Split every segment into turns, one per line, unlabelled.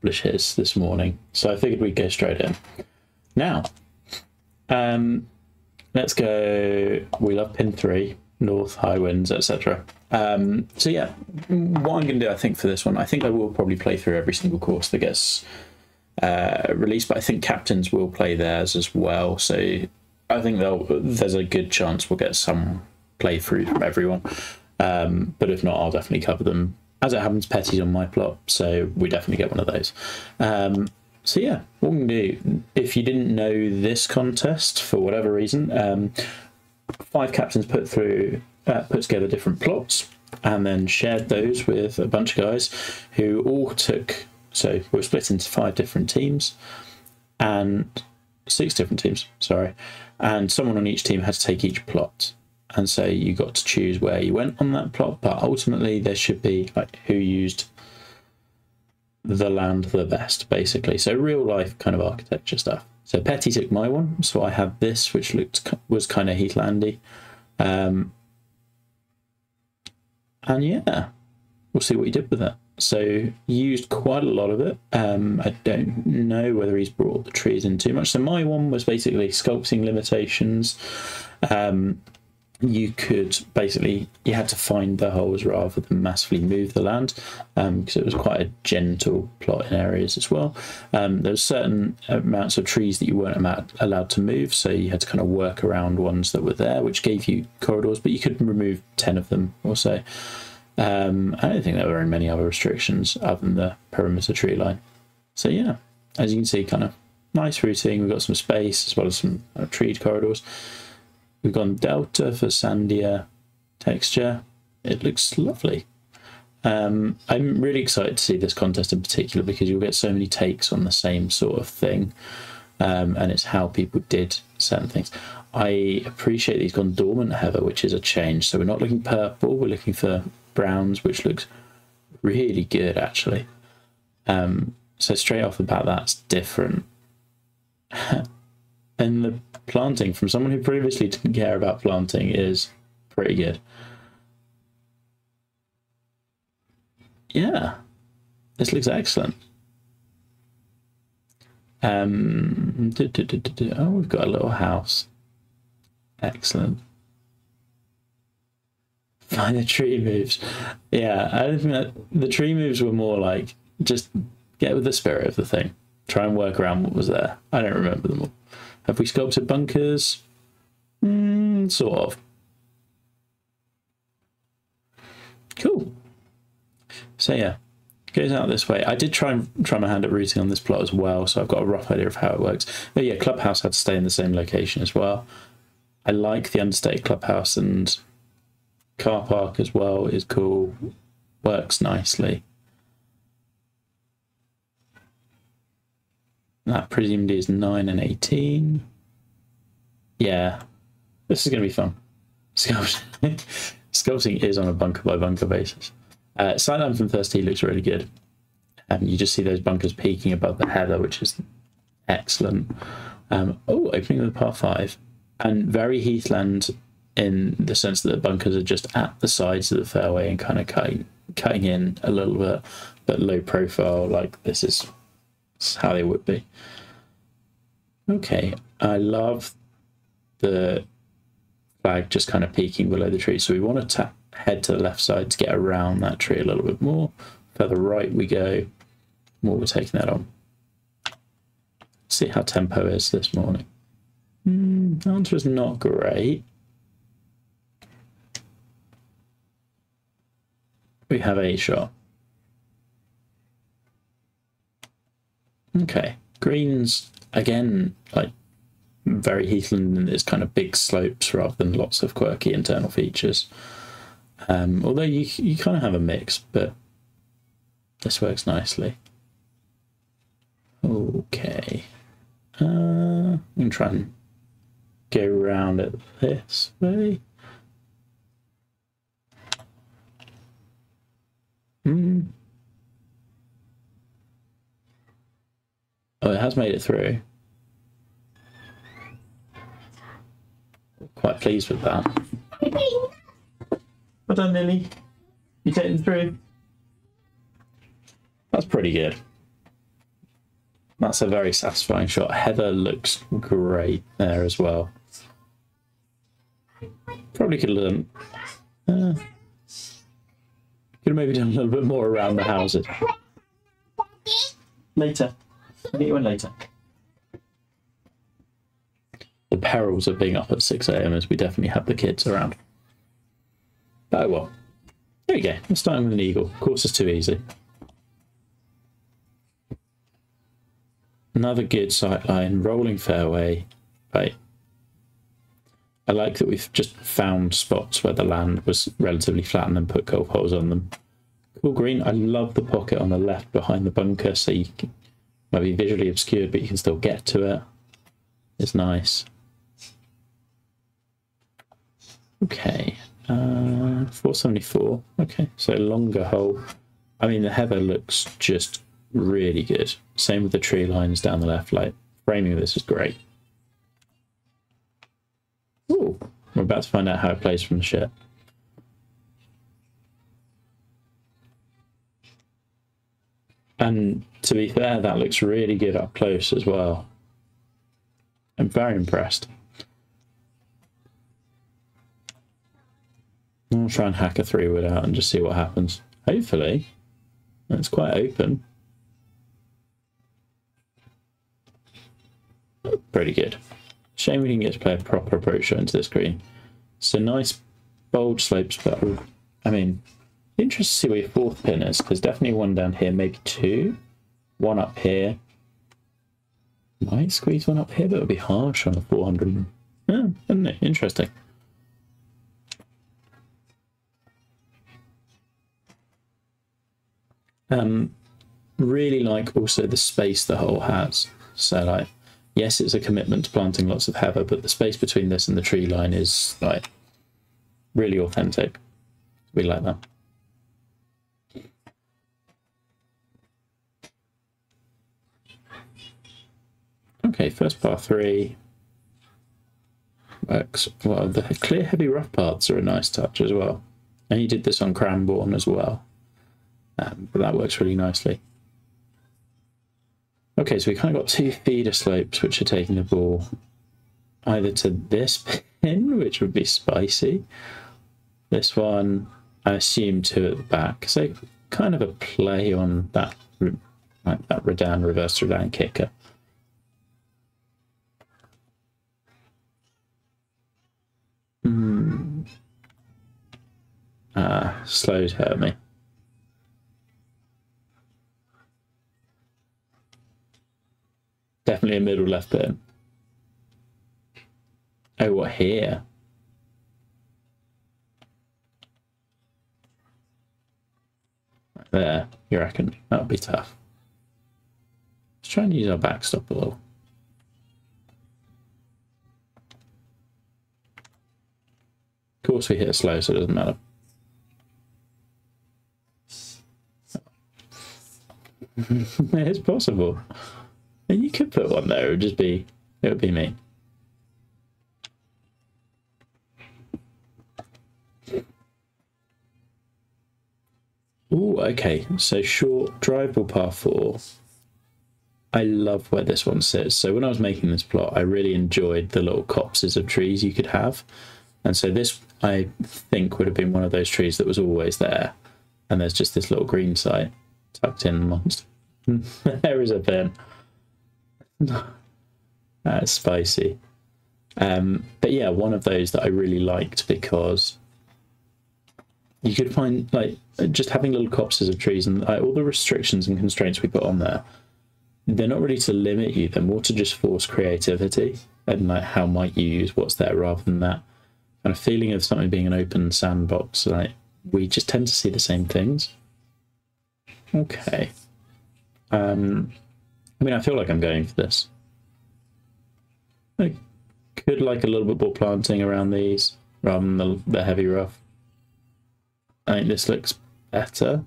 publish his this morning, so I figured we'd go straight in. Now, let's go. We love pin 3, north, high winds, etc. So yeah, what I'm going to do, I think, for this one, I think I will probably play through every single course that gets released, but I think captains will play theirs as well. So I think there's a good chance we'll get some playthrough from everyone. But if not, I'll definitely cover them. As it happens, Petty's on my plot, so we definitely get one of those. So yeah, what we can do, if you didn't know this contest for whatever reason, 5 captains put together different plots and then shared those with a bunch of guys who all took, so we were split into 5 different teams and 6 different teams, sorry, and someone on each team had to take each plot. And so you got to choose where you went on that plot, but ultimately there should be like who used the land the best, basically. So real life kind of architecture stuff. So Petty took my one, so I had this, which was kind of Heathlandy. And yeah, we'll see what he did with it. So he used quite a lot of it. I don't know whether he's brought the trees in too much. So my one was basically sculpting limitations. You could basically, you had to find the holes rather than massively move the land, because it was quite a gentle plot in areas as well. There was certain amounts of trees that you weren't allowed to move, so you had to kind of work around ones that were there, which gave you corridors, but you could remove 10 of them or so. I don't think there were many other restrictions other than the perimeter tree line. So yeah, as you can see, kind of nice routing. We've got some space as well as some treed corridors. We've gone Delta for sandier texture. It looks lovely. I'm really excited to see this contest in particular because you'll get so many takes on the same sort of thing, and it's how people did certain things. I appreciate these gone dormant heather, which is a change. So we're not looking purple, we're looking for browns, which looks really good actually. So straight off the bat, that's different. And the planting from someone who previously didn't care about planting is pretty good. Yeah, this looks excellent. Oh, we've got a little house. Excellent. Find the tree moves. Yeah, I don't think that the tree moves were more like just get with the spirit of the thing. Try and work around what was there. I don't remember them all. Have we sculpted bunkers? Sort of. Cool. So yeah, goes out this way. I did try my hand at routing on this plot as well, so I've got a rough idea of how it works. But yeah, clubhouse had to stay in the same location as well. I like the understated clubhouse, and car park as well is cool. Works nicely. That presumably is 9 and 18. Yeah, this is going to be fun. Sculpting is on a bunker by bunker basis. Sightline from Thirsty looks really good. You just see those bunkers peeking above the heather, which is excellent. Oh, opening of the par 5. And very Heathland in the sense that the bunkers are just at the sides of the fairway and kind of cutting in a little bit, but low profile, like this is how they would be. Okay, I love the flag just kind of peeking below the tree, so we want to head to the left side to get around that tree a little bit more. Further right we go, more we're taking that on. See how tempo is this morning. The answer is not great. We have a shot. Okay, greens again, like very Heathland in its kind of big slopes rather than lots of quirky internal features. Although you kind of have a mix, but this works nicely. Okay, I'm gonna try and go around it this way. Oh, it has made it through. Quite pleased with that. Well done, Lily. You taking through? That's pretty good. That's a very satisfying shot. Heather looks great there as well. Probably could have done... could have maybe done a little bit more around the houses. Later. I'll get you in later. The perils of being up at 6 AM is we definitely have the kids around. Oh well. There we go. I'm starting with an eagle. Of course, it's too easy. Another good sight line, rolling fairway. Right. I like that we've just found spots where the land was relatively flat and then put golf holes on them. Cool green. I love the pocket on the left behind the bunker, so you can, might be visually obscured, but you can still get to it. It's nice. Okay, 474. Okay, so longer hole. I mean, the heather looks just really good. Same with the tree lines down the left. Like, framing of this is great. Ooh, we're about to find out how it plays from the ship. And to be fair, that looks really good up close as well. I'm very impressed. I'll try and hack a 3-wood out and just see what happens. Hopefully. It's quite open. Pretty good. Shame we didn't get to play a proper approach shot into this green. So nice bold slopes, but I mean, interesting to see where your fourth pin is. There's definitely one down here, maybe two. One up here. Might squeeze one up here, but it would be harsh on a 400. Yeah, isn't it? Interesting. Really like also the space the hole has. So like, yes, it's a commitment to planting lots of heather, but the space between this and the tree line is like really authentic. We like that. Okay, first par 3 works. Well, the clear heavy rough parts are a nice touch as well. And he did this on Cranbourne as well. But that works really nicely. Okay, so we kind of got two feeder slopes which are taking the ball either to this pin, which would be spicy. This one, I assume, two at the back. So kind of a play on that, like that Redan, reverse Redan kicker. Slows hurt me. Definitely a middle left pin. Oh, what here? Right there, you reckon? That would be tough. Let's try and use our backstop a little. Of course we hit slow, so it doesn't matter. It's possible. And you could put one there, it would just be, it would be me. Ooh, okay, so short drivable par 4. I love where this one sits. So when I was making this plot, I really enjoyed the little copses of trees you could have. And so this, I think, would have been one of those trees that was always there. And there's just this little green site tucked in amongst. There is a pin. That's spicy. But yeah, one of those that I really liked because you could find, like, just having little copses of trees and all the restrictions and constraints we put on there, they're not really to limit you, they're more to just force creativity and like how might you use what's there rather than that kind of feeling of something being an open sandbox. Like, we just tend to see the same things. Okay. I mean, I feel like I'm going for this. I could like a little bit more planting around these rather than the heavy rough. I think this looks better.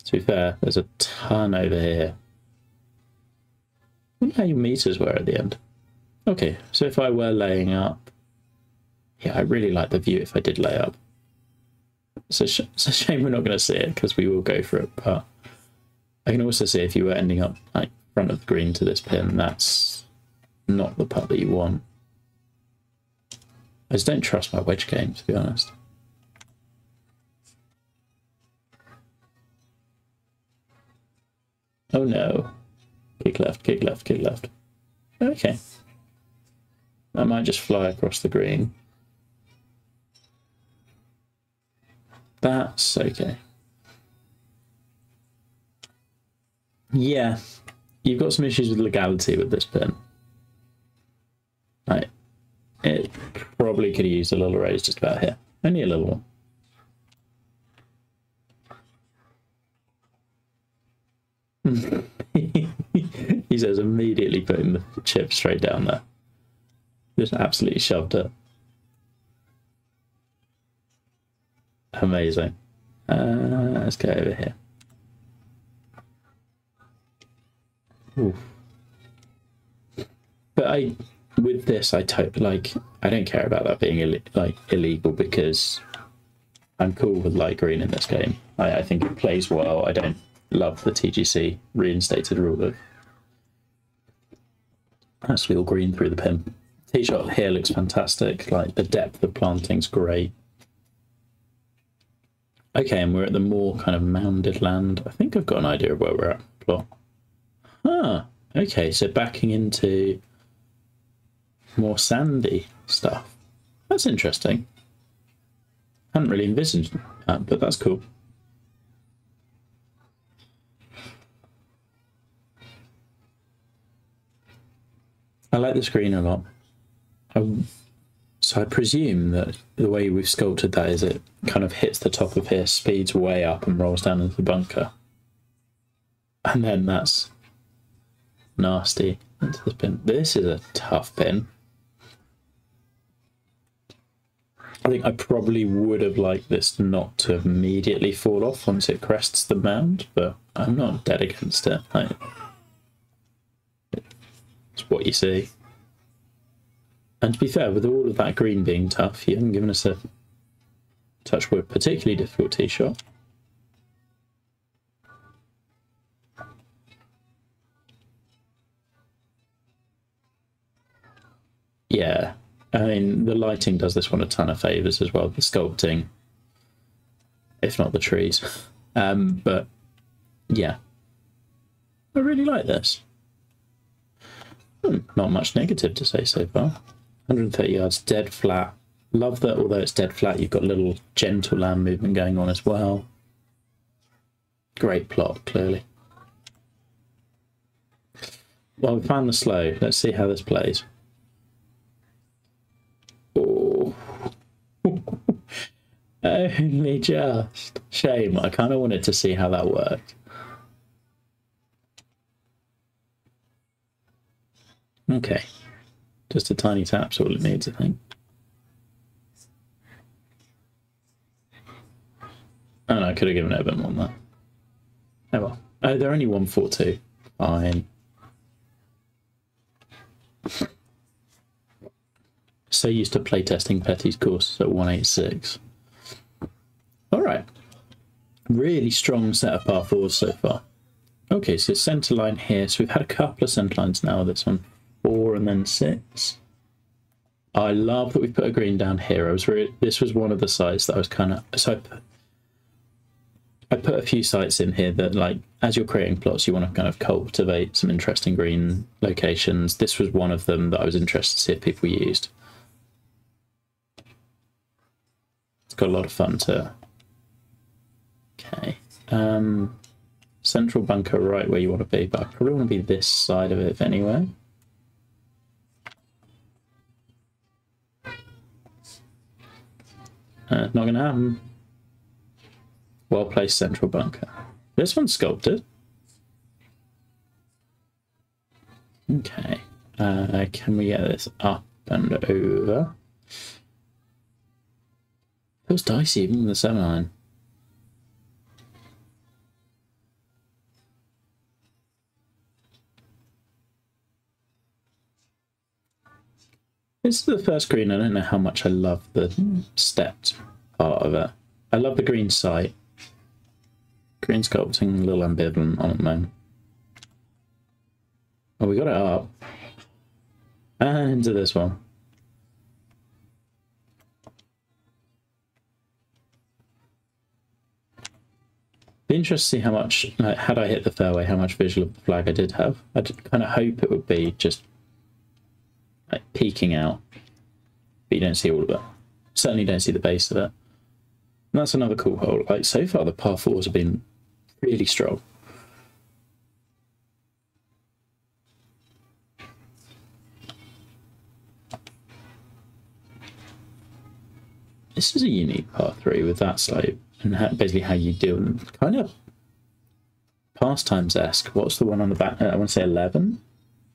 To be fair, there's a ton over here. I wonder how your meters were at the end. Okay, so if I were laying up, yeah, I really like the view if I did lay up. It's a shame we're not going to see it because we will go for it, but I can also see if you were ending up like front of the green to this pin, that's not the putt that you want. I just don't trust my wedge game, to be honest. Oh no. Kick left, kick left, kick left. Okay. That might just fly across the green. That's okay. Yeah, you've got some issues with legality with this pin. Right. It probably could have used a little raise just about here. Only a little one. He says immediately putting the chip straight down there. Just absolutely shoved it. Amazing. Let's go over here. Ooh. But with this, I don't care about that being illegal because I'm cool with light green in this game. I think it plays well. I don't love the TGC reinstated rule of actually all green through the pin. Tee shot here looks fantastic. Like the depth of planting's great. Okay, and we're at the more kind of mounded land. I think I've got an idea of where we're at. Plot. Ah, okay, so backing into more sandy stuff. That's interesting. Hadn't really envisioned that, but that's cool. I like the screen a lot. So I presume that the way we've sculpted that is it kind of hits the top of here, speeds way up and rolls down into the bunker. And then that's nasty into the pin. This is a tough pin. I think I probably would have liked this not to immediately fall off once it crests the mound, but I'm not dead against it. It's what you see. And to be fair, with all of that green being tough, you haven't given us a touch wood particularly difficult tee shot. Yeah, I mean, the lighting does this one a ton of favours as well, the sculpting, if not the trees. But yeah, I really like this. Not much negative to say so far. 130 yards, dead flat. Love that although it's dead flat, you've got a little gentle land movement going on as well. Great plot, clearly. Well, we found the slow. Let's see how this plays. Oh. Only just. Shame. I kind of wanted to see how that worked. Okay. Just a tiny tap's all it needs, I think. Oh no, I could have given it a bit more than that. Oh well. Oh, they're only 142. Fine. So used to playtesting Petty's course at 186. Alright. Really strong set of par fours so far. Okay, so centre line here. So we've had a couple of centre lines now. This one 4 and then 6. I love that we put a green down here. This was one of the sites that I was kind of... So I put a few sites in here that, like, as you're creating plots, you want to kind of cultivate some interesting green locations. This was one of them that I was interested to see if people used. It's got a lot of fun to... Okay. Central bunker right where you want to be, but I probably want to be this side of it if anywhere. Not going to happen. Well placed central bunker. This one's sculpted. Okay. Can we get this up and over? Feels dicey even with the 7-iron. This is the first green. I don't know how much I love the stepped part of it. I love the green site. Green sculpting, a little ambivalent on at the moment. Oh, we got it up. And into this one. Be interested to see how much, like, had I hit the fairway, how much visual of the flag I did have. I did kind of hope it would be just like peeking out, but you don't see all of it. Certainly don't see the base of it. And that's another cool hole. Like, so far the par fours have been really strong. This is a unique par 3 with that slope, and basically how you deal with kind of pastimes-esque. What's the one on the back? I want to say 11.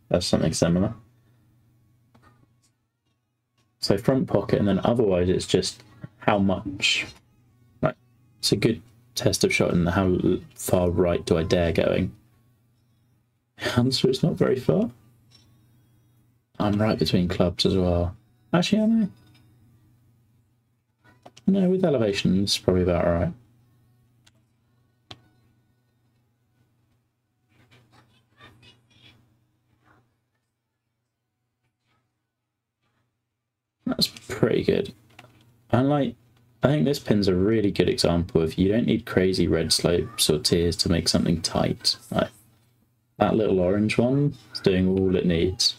That's something similar. So front pocket, and then otherwise it's just how much. Right, it's a good test of shot and how far right do I dare going. The answer is not very far. I'm right between clubs as well. Actually, am I? No, with elevation, it's probably about right. That's pretty good. And like, I think this pin's a really good example of you don't need crazy red slopes or tiers to make something tight. Like, that little orange one is doing all it needs.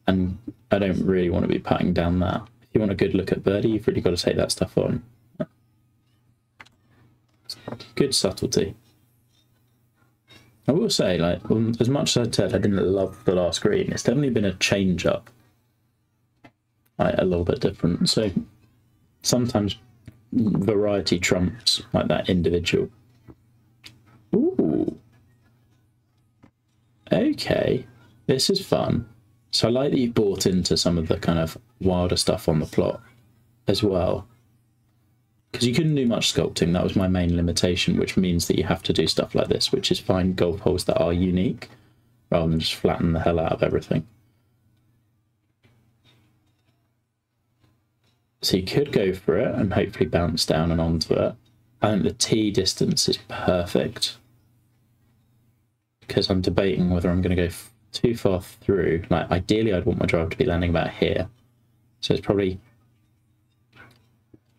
And I don't really want to be patting down that. If you want a good look at birdie, you've really got to take that stuff on. Good subtlety. I will say, like, as much as I said I didn't love the last green, it's definitely been a change up. Like, a little bit different. So sometimes variety trumps like that individual. Ooh. Okay. This is fun. So I like that you bought into some of the kind of wilder stuff on the plot as well. Because you couldn't do much sculpting, that was my main limitation, which means that you have to do stuff like this, which is find golf holes that are unique, rather than just flatten the hell out of everything. So you could go for it and hopefully bounce down and onto it. I think the tee distance is perfect. Because I'm debating whether I'm going to go too far through. Like, ideally I'd want my drive to be landing about here. So it's probably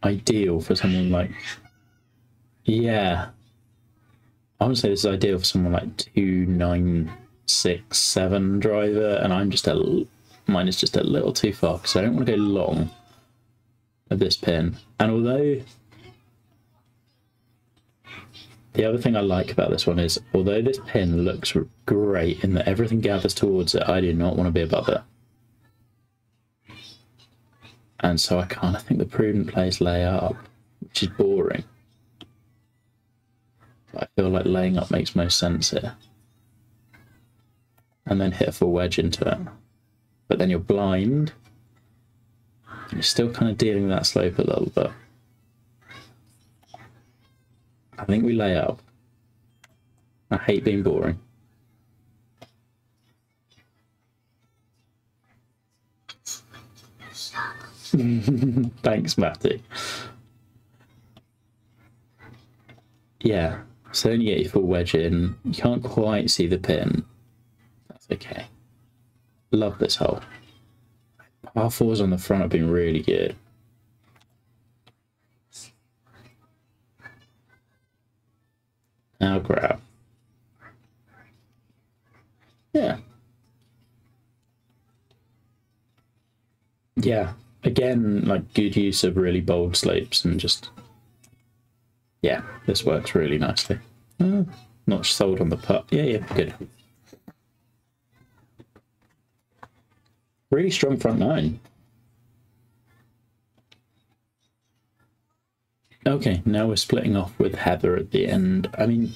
ideal for someone like, yeah, I would say this is ideal for someone like 2967 driver, and I'm just mine is just a little too far because I don't want to go long of this pin. And although the other thing I like about this one is, although this pin looks great in that everything gathers towards it, I do not want to be above it. And so I kind of think the prudent play is lay up, which is boring. But I feel like laying up makes most sense here. And then hit a full wedge into it. But then you're blind. And you're still kind of dealing with that slope a little bit. I think we lay up. I hate being boring. Thanks, Matty. Yeah, so then you get your full wedge in. You can't quite see the pin. That's okay. Love this hole. Par fours on the front have been really good. Now grab. Yeah. Yeah. Again, like, good use of really bold slopes and just, yeah, this works really nicely. Not sold on the putt. Yeah, good. Really strong front nine. Okay, now we're splitting off with Heather at the end. I mean,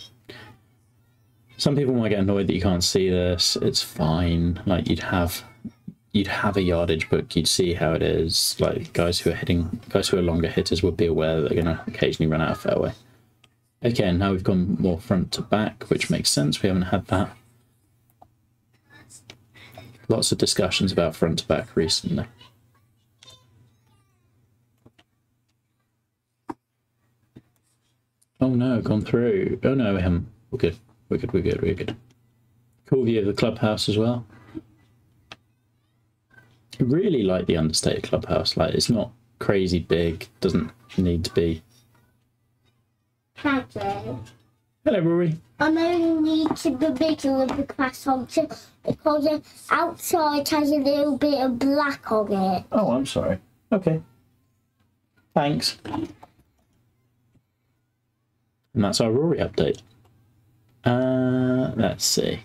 some people might get annoyed that you can't see this. It's fine. Like, you'd have a yardage book, you'd see how it is. Like, guys who are longer hitters would be aware that they're going to occasionally run out of fairway. Okay, now we've gone more front to back, which makes sense. We haven't had that. Lots of discussions about front to back recently. Oh no, gone through. Oh no, we haven't. We're good. We're good, we're good, we're good. Cool view of the clubhouse as well. I really like the understated clubhouse. Like, it's not crazy big, doesn't need to be.
Hello,
Rory.
I know need to be bigger with the croissant because the outside has a little bit of black on it.
Oh, I'm sorry. Okay. Thanks. And that's our Rory update. Let's see.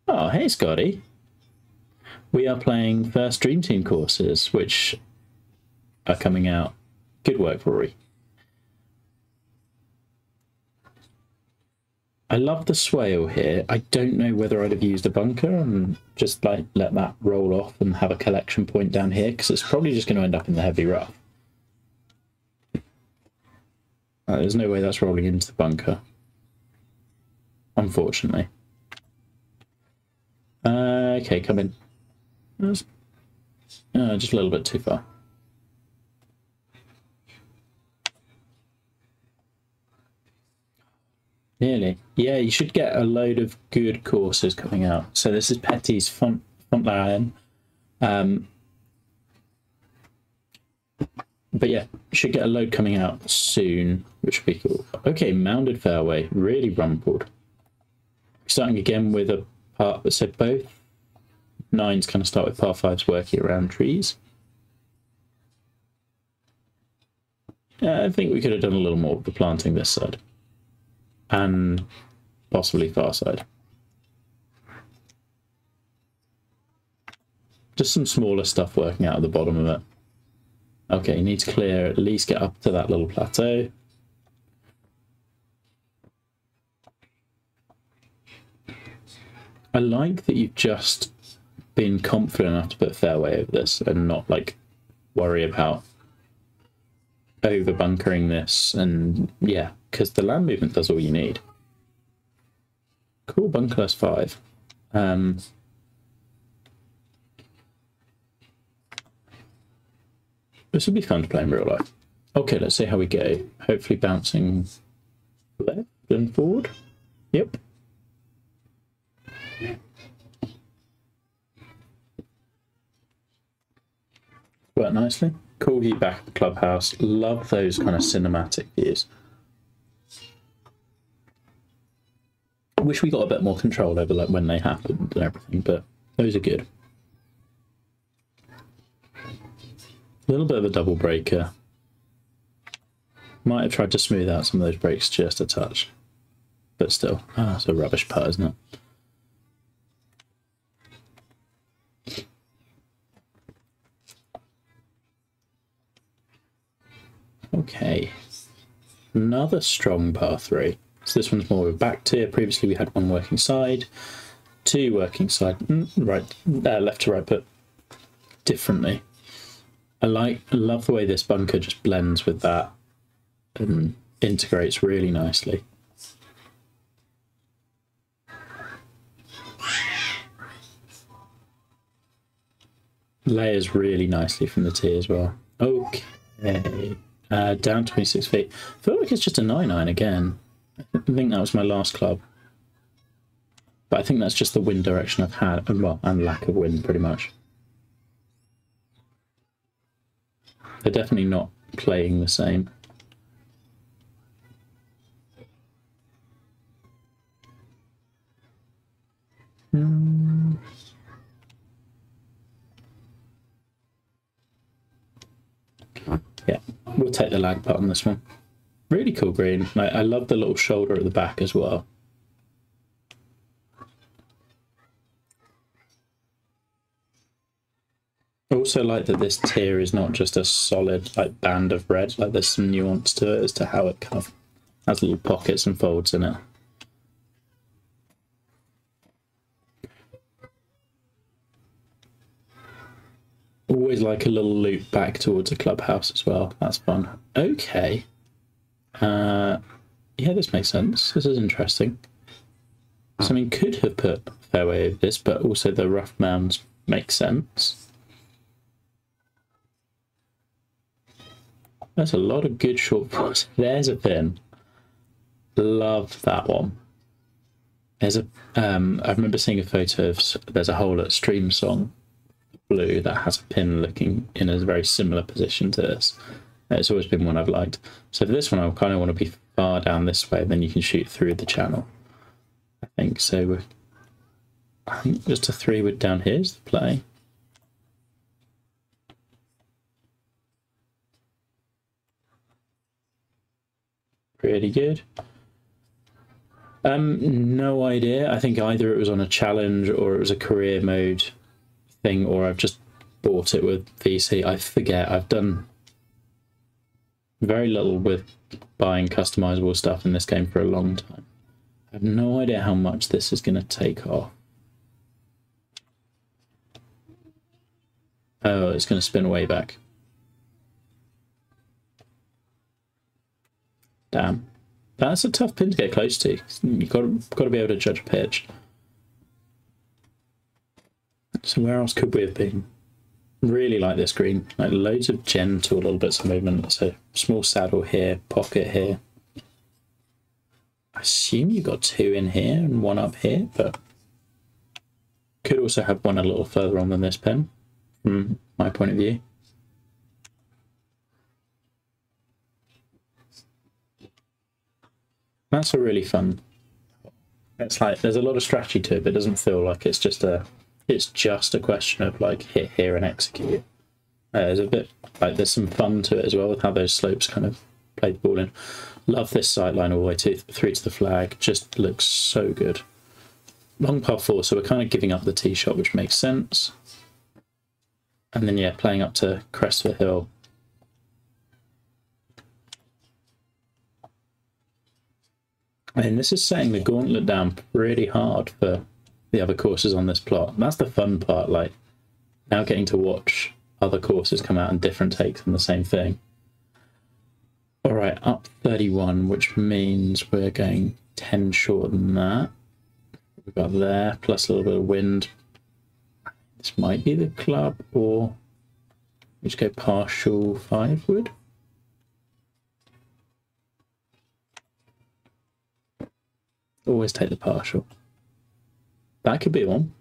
Oh, hey, Scotty. We are playing first Dream Team courses, which are coming out. Good work, Rory. I love the swale here. I don't know whether I'd have used a bunker and just like let that roll off and have a collection point down here, because it's probably just going to end up in the heavy rough. There's no way that's rolling into the bunker, unfortunately. Okay, come in. Just a little bit too far. Nearly. Yeah, you should get a load of good courses coming out. So this is Petty's FONTLAREINE. But yeah, should get a load coming out soon, which would be cool. Okay, mounded fairway, really rumpled. Starting again with a par, so both nines kind of start with par fives working around trees. I think we could have done a little more with the planting this side. And possibly far side. Just some smaller stuff working out at the bottom of it. Okay, you need to clear, at least get up to that little plateau. I like that you've just been confident enough to put fairway over this and not like worry about over bunkering this, and yeah, because the land movement does all you need. Cool, bunkerless 5. This would be fun to play in real life. Okay, let's see how we go. Hopefully bouncing left and forward. Yep. Worked nicely. Cool view back at the clubhouse. Love those kind of cinematic views. Wish we got a bit more control over like when they happened and everything, but those are good. A little bit of a double breaker. Might have tried to smooth out some of those breaks just a touch, but still, it's a rubbish putt, isn't it? Okay, another strong par 3. So this one's more of a back tier. Previously we had one working side, 2 working side, right, left to right, but differently. I love the way this bunker just blends with that and integrates really nicely. Layers really nicely from the tee as well. Okay. Down 26 feet. I feel like it's just a 9-iron again. I think that was my last club. But I think that's just the wind direction I've had, and well, and lack of wind pretty much. They're definitely not playing the same. Yeah, we'll take the lag putt on this one. Really cool green. I love the little shoulder at the back as well. I also like that this tier is not just a solid like band of red. Like there's some nuance to it as to how it kind of has little pockets and folds in it. Always like a little loop back towards a clubhouse as well. That's fun. Okay. Yeah, this makes sense. This is interesting. So I mean, could have put fairway over this, but also the rough mounds make sense. That's a lot of good short force. There's a pin. Love that one. There's a I remember seeing a photo of, there's a hole at Stream Song Blue that has a pin looking in a very similar position to this. It's always been one I've liked. So for this one, I kind of want to be far down this way, then you can shoot through the channel. I think so. I think just a 3-wood down here is the play. Pretty good. No idea. I think either it was on a challenge or it was a career mode thing, or I've just bought it with VC. I forget. I've done very little with buying customizable stuff in this game for a long time. I have no idea how much this is going to take off. Oh, it's going to spin way back. Damn. That's a tough pin to get close to. You've got to be able to judge pitch. So where else could we have been? Really like this green. Like loads of gentle little bits of movement. So small saddle here, pocket here. I assume you got 2 in here and 1 up here, but could also have 1 a little further on than this pen, from my point of view. That's a really fun. It's like there's a lot of strategy to it, but it doesn't feel like it's just a question of like hit here and execute. There's a bit like there's some fun to it as well with how those slopes kind of play the ball in. Love this sight line all the way through to the flag. Just looks so good. Long par 4, so we're kind of giving up the tee shot, which makes sense. And then yeah, playing up to crest of the hill. And this is setting the gauntlet down pretty hard for the other courses on this plot. And that's the fun part, like now getting to watch other courses come out and different takes on the same thing. All right, up 31, which means we're going 10 short than that. We've got there, plus a little bit of wind. This might be the club, or we just go partial 5-wood. Always take the partial. That could be one.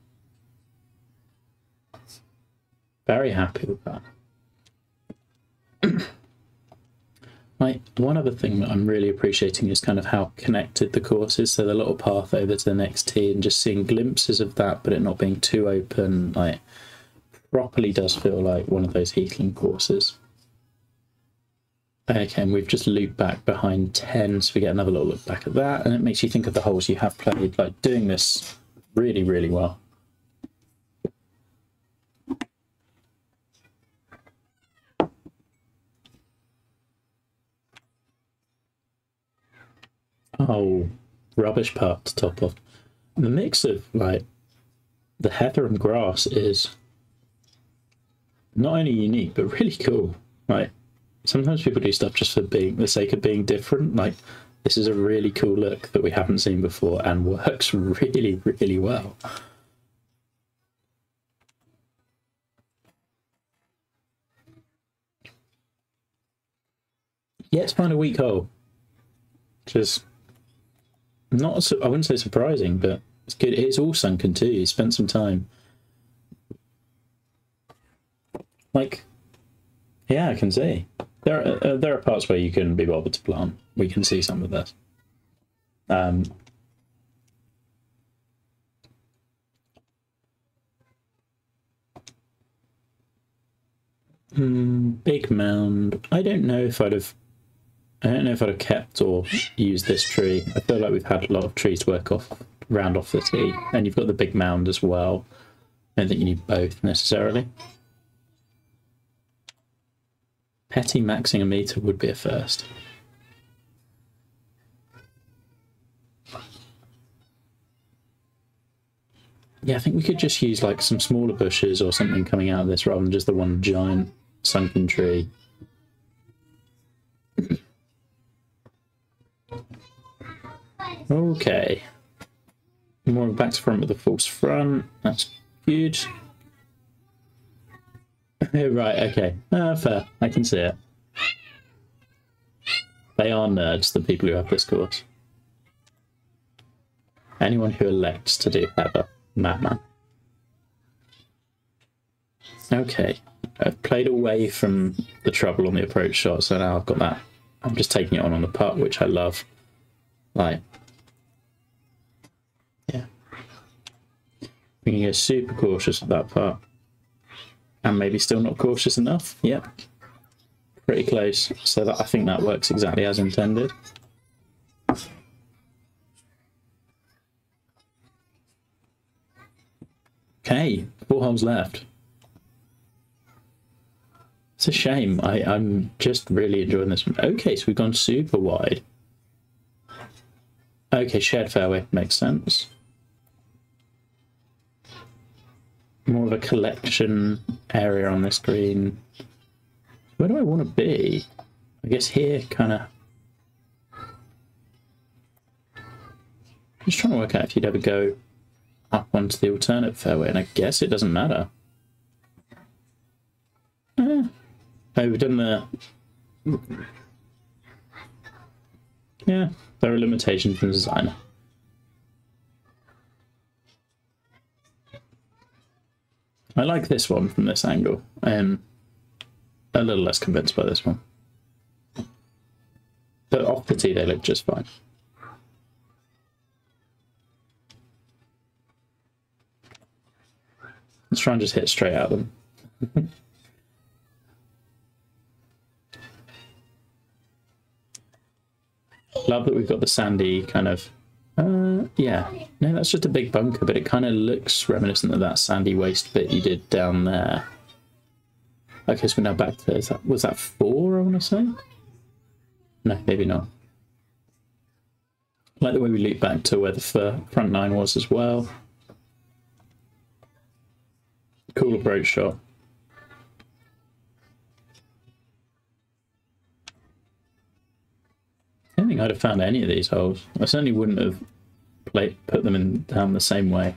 Very happy with that. Right, one other thing that I'm really appreciating is kind of how connected the course is. So the little path over to the next tee and just seeing glimpses of that, but it not being too open, like properly does feel like one of those Heathland courses. Okay, and we've just looped back behind 10, so we get another little look back at that, and it makes you think of the holes you have played, like doing this really, really well. Oh, rubbish part to top off. The mix of like the heather and grass is not only unique, but really cool. Like, sometimes people do stuff just for the sake of being different. Like, this is a really cool look that we haven't seen before and works really, really well. Yet to find a weak hole. Just not, I wouldn't say surprising, but it's good. It's all sunken too. You spent some time. Like, yeah, I can see. There are parts where you couldn't be bothered to plant. We can see some of this. Big mound. I don't know if I'd have kept or used this tree. I feel like we've had a lot of trees to work off, round off the tee, and you've got the big mound as well. I don't think you need both necessarily. Petty maxing a meter would be a first. Yeah, I think we could just use like some smaller bushes or something coming out of this rather than just the one giant sunken tree. Okay. More back to front with the false front. That's good. Right, okay. Fair. I can see it. They are nerds, the people who have this course. Anyone who elects to do heather, madman. Okay, I've played away from the trouble on the approach shot, so now I've got that. I'm just taking it on the putt, which I love. Like, yeah. We can get super cautious with that putt. And maybe still not cautious enough. Yep. Pretty close. So that, I think that works exactly as intended. Okay, 4 holes left. It's a shame. I'm just really enjoying this one. Okay, so we've gone super wide. Okay, shared fairway. Makes sense. More of a collection area on this green. Where do I want to be? I guess here, kind of. Just trying to work out if you'd ever go up onto the alternate fairway, and I guess it doesn't matter. Oh, we've done the... Yeah, there are limitations in design. I like this one from this angle. I'm a little less convinced by this one. But off the tee, they look just fine. Let's try and just hit straight at them. Love that we've got the sandy kind of... yeah. No, that's just a big bunker, but it kind of looks reminiscent of that sandy waste bit you did down there. Okay, so we're now back to... was that 4, I want to say? No, maybe not. I like the way we loop back to where the front 9 was as well. Cool approach shot. I don't think I'd have found any of these holes. I certainly wouldn't have put them in down the same way.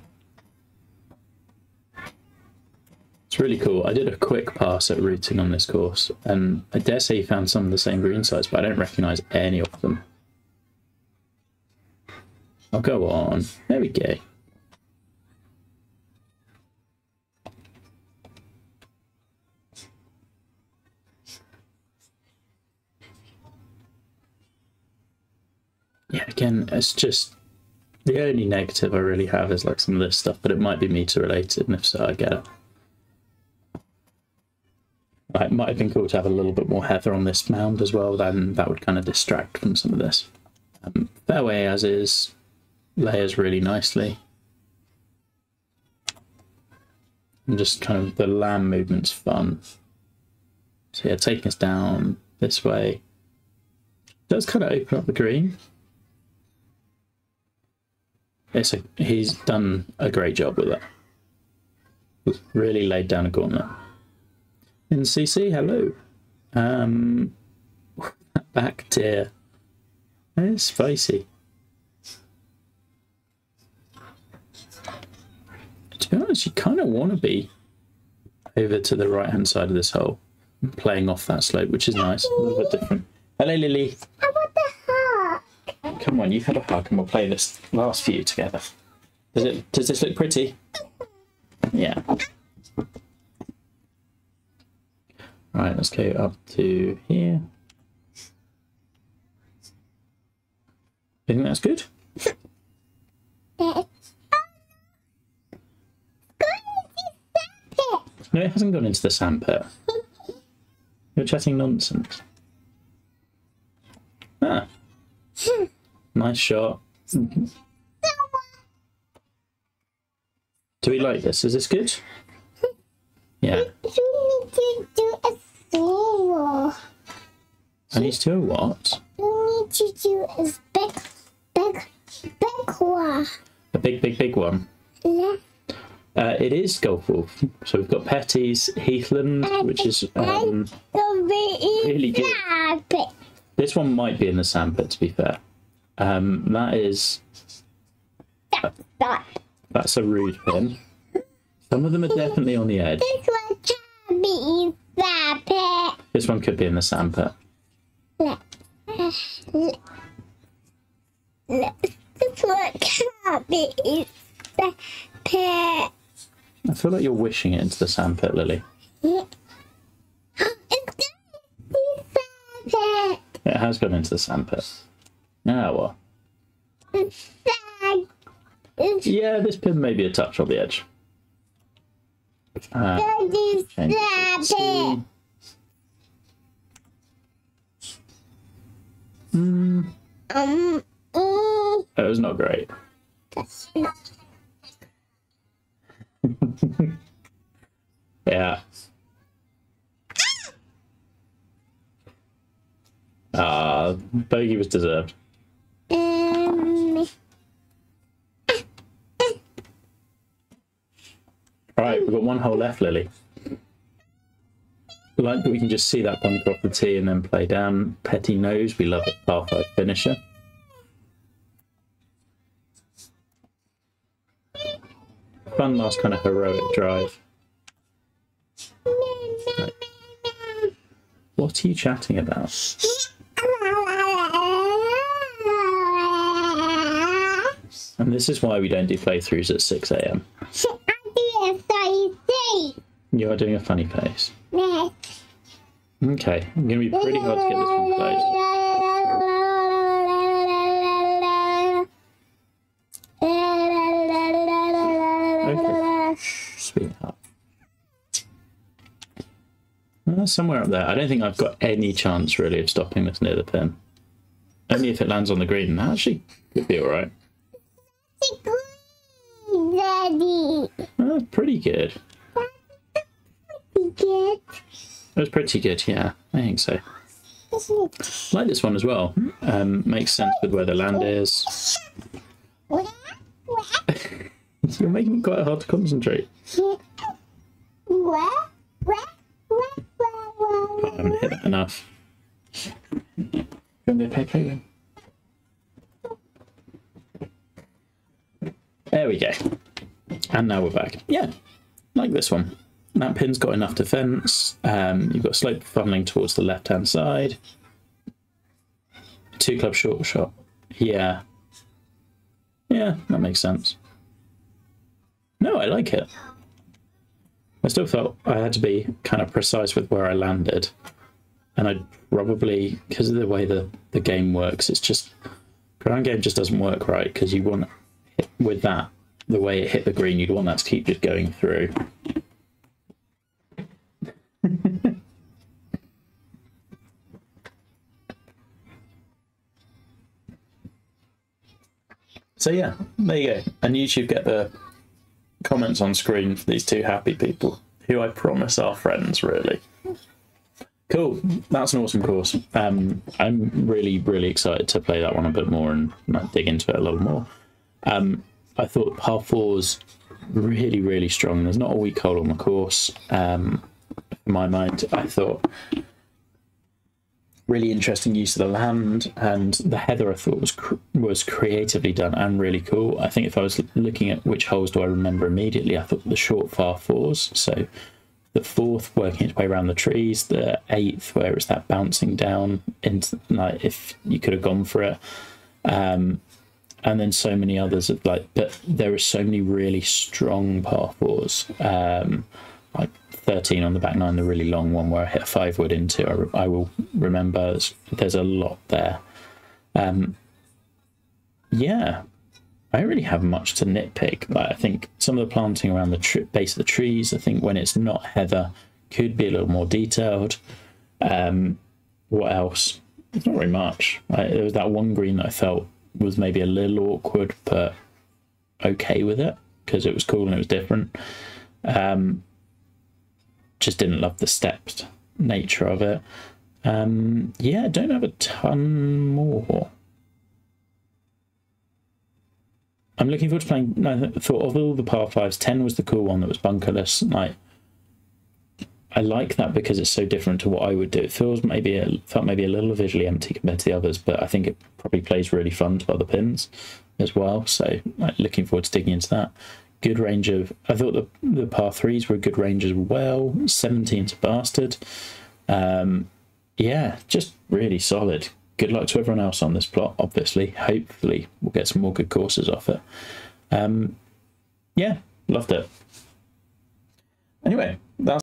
It's really cool. I did a quick pass at routing on this course, and I dare say you found some of the same green sites, but I don't recognise any of them. I'll go on. There we go. Yeah, again, it's just the only negative I really have is like some of this stuff, but it might be meter related, and if so, I get it. It might have been cool to have a little bit more heather on this mound as well, then that would kind of distract from some of this. Fairway as is, layers really nicely. And just kind of the lamb movement's fun. So yeah, taking us down this way does kind of open up the green. He's done a great job with that. Really laid down a gauntlet. In CC, hello. Back tier. It's spicy. To be honest, you kind of want to be over to the right hand side of this hole, playing off that slope, which is nice. A little bit different. Hello, Lily.
I want the hug.
Come on, you have a hug and we'll play this last few together. Does this look pretty? Yeah. Right, let's go up to here. You think that's good? No, it hasn't gone into the sandpit. You're chatting nonsense. Ah. Nice shot. Do we like this? Is this good? Yeah.
You need to do a solo.
I need to do a what?
You need to do a big one.
A big one.
Yeah.
It is Golf Wolf. So we've got Petty's Heathland, which is really good. This one might be in the sandpit, to be fair. That is... That's a rude pin. Some of them are definitely on the edge.
This one can be in sandpit.
This one could be in the sandpit.
Yeah. Let's look at it. Pet.
I feel like you're wishing it into the sandpit, Lily.
It's going
It has gone into the sandpit. Ah, well. Yeah, this pin may be a touch on the edge. Change it to That was not great. Yeah. Bogey was deserved. Right, we've got one hole left, Lily. Like that we can just see that bunker off the tee and then play down. Petty knows we love a par 5 finisher. Fun last kind of heroic drive. Right. What are you chatting about? And this is why we don't do playthroughs at 6 AM. You are doing a funny face. Okay, I'm going to be pretty hard to get this one closed. Okay, sweetheart. Somewhere up there. I don't think I've got any chance really of stopping this near the pin. Only if it lands on the green. That actually could be alright. Pretty good. It was pretty good, yeah. I think so. I like this one as well. Makes sense with where the land is. You're making it quite hard to concentrate. I haven't hit that enough. Go and play then. There we go. And now we're back. Yeah, like this one. That pin's got enough defence. You've got slope funneling towards the left-hand side. 2 club short shot. Yeah. Yeah, that makes sense. No, I like it. I still felt I had to be kind of precise with where I landed. And I'd probably, because of the way the game works, it's just, ground game just doesn't work right, because you want, with that, the way it hit the green, you'd want that to keep just going through. So yeah, there you go. And YouTube get the comments on screen for these two happy people, who I promise are friends, really. Cool, that's an awesome course. I'm really, really excited to play that one a bit more and dig into it a little more. I thought par 4's really, really strong. There's not a weak hole on the course. In my mind, I thought really interesting use of the land, and the heather I thought was creatively done and really cool. I think if I was looking at which holes do I remember immediately, I thought the short par 4s. So the 4th working its way around the trees, the 8th where it's that bouncing down into, like, if you could have gone for it. And then so many others of but there are so many really strong par 4s. Like 13 on the back 9, the really long one where I hit a 5-wood into. I will remember. There's a lot there. Yeah, I don't really have much to nitpick. I think some of the planting around the base of the trees, I think when it's not heather, could be a little more detailed. What else? It's not very much. There was that one green that I felt was maybe a little awkward, but okay with it because it was cool and it was different. Just didn't love the stepped nature of it. Yeah, I don't have a ton more. I'm looking forward to playing. I thought of all the par 5s, 10 was the cool one that was bunkerless. I like that because it's so different to what I would do. It felt maybe a little visually empty compared to the others, but I think it probably plays really fun to other pins as well. So looking forward to digging into that. Good range of. I thought the par 3s were a good range as well. 17's a bastard. Yeah, just really solid. good luck to everyone else on this plot, obviously. Hopefully we'll get some more good courses off it. Yeah, loved it. Anyway,